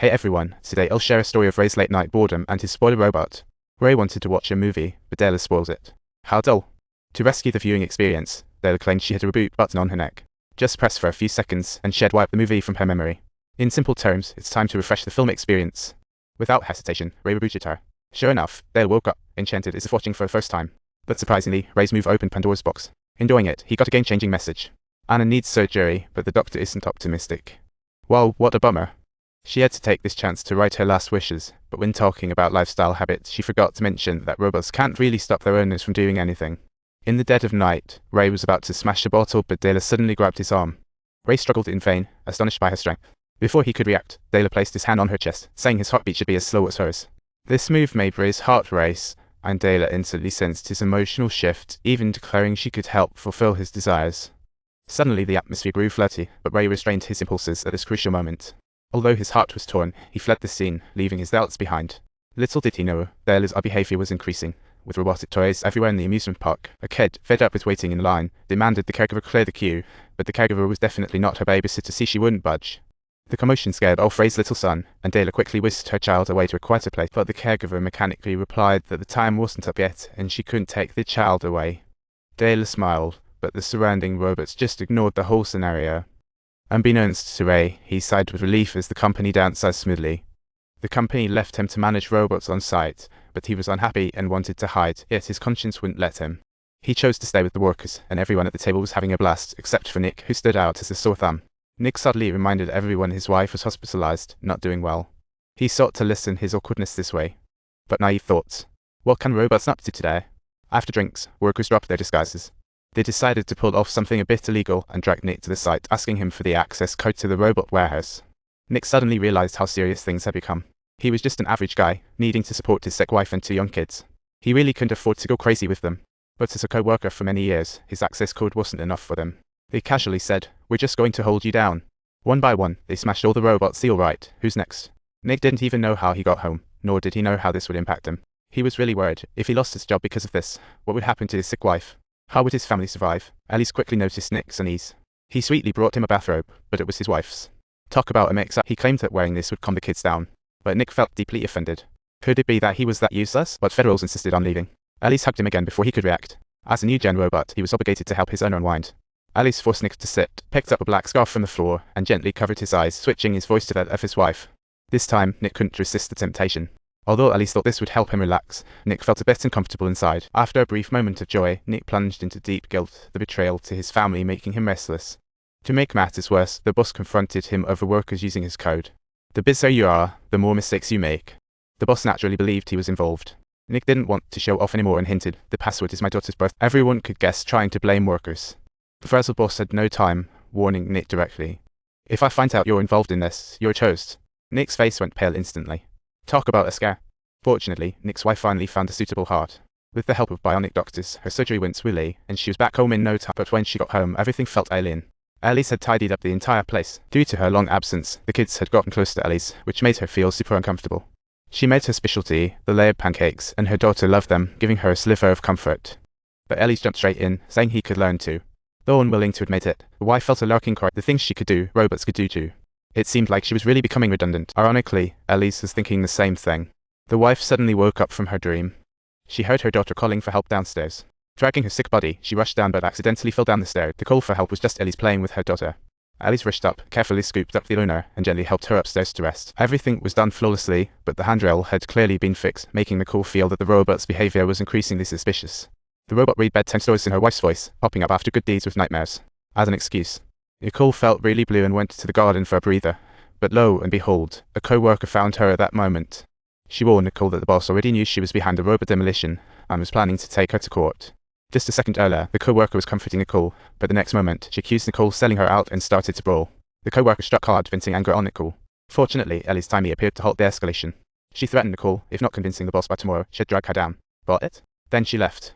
Hey everyone, today I'll share a story of Ray's late night boredom and his spoiler robot. Ray wanted to watch a movie, but Dayla spoils it. How dull. To rescue the viewing experience, Dayla claimed she had a reboot button on her neck. Just press for a few seconds and she'd wipe the movie from her memory. In simple terms, it's time to refresh the film experience. Without hesitation, Ray rebooted her. Sure enough, Dayla woke up, enchanted as if watching for the first time. But surprisingly, Ray's move opened Pandora's box. Enjoying it, he got a game-changing message. Anna needs surgery, but the doctor isn't optimistic. Well, what a bummer. She had to take this chance to write her last wishes, but when talking about lifestyle habits, she forgot to mention that robots can't really stop their owners from doing anything. In the dead of night, Ray was about to smash the bottle, but Dayla suddenly grabbed his arm. Ray struggled in vain, astonished by her strength. Before he could react, Dayla placed his hand on her chest, saying his heartbeat should be as slow as hers. This move made Ray's heart race, and Dayla instantly sensed his emotional shift, even declaring she could help fulfill his desires. Suddenly the atmosphere grew flirty, but Ray restrained his impulses at this crucial moment. Although his heart was torn, he fled the scene, leaving his doubts behind. Little did he know, Dayla's behavior was increasing. With robotic toys everywhere in the amusement park, a kid, fed up with waiting in line, demanded the caregiver clear the queue, but the caregiver was definitely not her babysitter, so she wouldn't budge. The commotion scared off Ray's little son, and Dayla quickly whisked her child away to a quieter place, but the caregiver mechanically replied that the time wasn't up yet, and she couldn't take the child away. Dayla smiled, but the surrounding robots just ignored the whole scenario. Unbeknownst to Ray, he sighed with relief as the company downsized smoothly. The company left him to manage robots on site, but he was unhappy and wanted to hide, yet his conscience wouldn't let him. He chose to stay with the workers, and everyone at the table was having a blast, except for Nick, who stood out as a sore thumb. Nick subtly reminded everyone his wife was hospitalized, not doing well. He sought to lessen his awkwardness this way. But naive thoughts. What can robots up to today? After drinks, workers dropped their disguises. They decided to pull off something a bit illegal and dragged Nick to the site, asking him for the access code to the robot warehouse. Nick suddenly realized how serious things had become. He was just an average guy, needing to support his sick wife and 2 young kids. He really couldn't afford to go crazy with them. But as a co-worker for many years, his access code wasn't enough for them. They casually said, "We're just going to hold you down." One by one, they smashed all the robots. All right, who's next? Nick didn't even know how he got home, nor did he know how this would impact him. He was really worried. If he lost his job because of this, what would happen to his sick wife? How would his family survive? Alice quickly noticed Nick's unease. He sweetly brought him a bathrobe, but it was his wife's. Talk about a mix-up. He claimed that wearing this would calm the kids down. But Nick felt deeply offended. Could it be that he was that useless? But Federals insisted on leaving. Alice hugged him again before he could react. As a new gen robot, he was obligated to help his owner unwind. Alice forced Nick to sit, picked up a black scarf from the floor, and gently covered his eyes, switching his voice to that of his wife. This time, Nick couldn't resist the temptation. Although Alice thought this would help him relax, Nick felt a bit uncomfortable inside. After a brief moment of joy, Nick plunged into deep guilt, the betrayal to his family making him restless. To make matters worse, the boss confronted him over workers using his code. The busier you are, the more mistakes you make. The boss naturally believed he was involved. Nick didn't want to show off anymore and hinted, "The password is my daughter's birth." Everyone could guess, trying to blame workers. The frazzled boss had no time, warning Nick directly. "If I find out you're involved in this, you're toast." Nick's face went pale instantly. Talk about a scare. Fortunately, Nick's wife finally found a suitable heart. With the help of bionic doctors, her surgery went smoothly, and she was back home in no time. But when she got home, everything felt alien. Alice had tidied up the entire place. Due to her long absence, the kids had gotten close to Alice, which made her feel super uncomfortable. She made her specialty, the layered pancakes, and her daughter loved them, giving her a sliver of comfort. But Alice jumped straight in, saying he could learn too. Though unwilling to admit it, the wife felt a lurking cry. The things she could do, robots could do too. It seemed like she was really becoming redundant. Ironically, Alice was thinking the same thing. The wife suddenly woke up from her dream. She heard her daughter calling for help downstairs. Dragging her sick body, she rushed down but accidentally fell down the stairs. The call for help was just Alice playing with her daughter. Alice rushed up, carefully scooped up the owner, and gently helped her upstairs to rest. Everything was done flawlessly, but the handrail had clearly been fixed, making Nicole feel that the robot's behavior was increasingly suspicious. The robot read bedtime stories in her wife's voice, popping up after good deeds with nightmares. As an excuse, Nicole felt really blue and went to the garden for a breather. But lo and behold, a co-worker found her at that moment. She warned Nicole that the boss already knew she was behind the robot demolition, and was planning to take her to court. Just a second earlier, the co-worker was comforting Nicole, but the next moment, she accused Nicole of selling her out and started to brawl. The co-worker struck hard, venting anger on Nicole. Fortunately, Ellie's timing appeared to halt the escalation. She threatened Nicole, if not convincing the boss by tomorrow, she'd drag her down. Bought it? Then she left.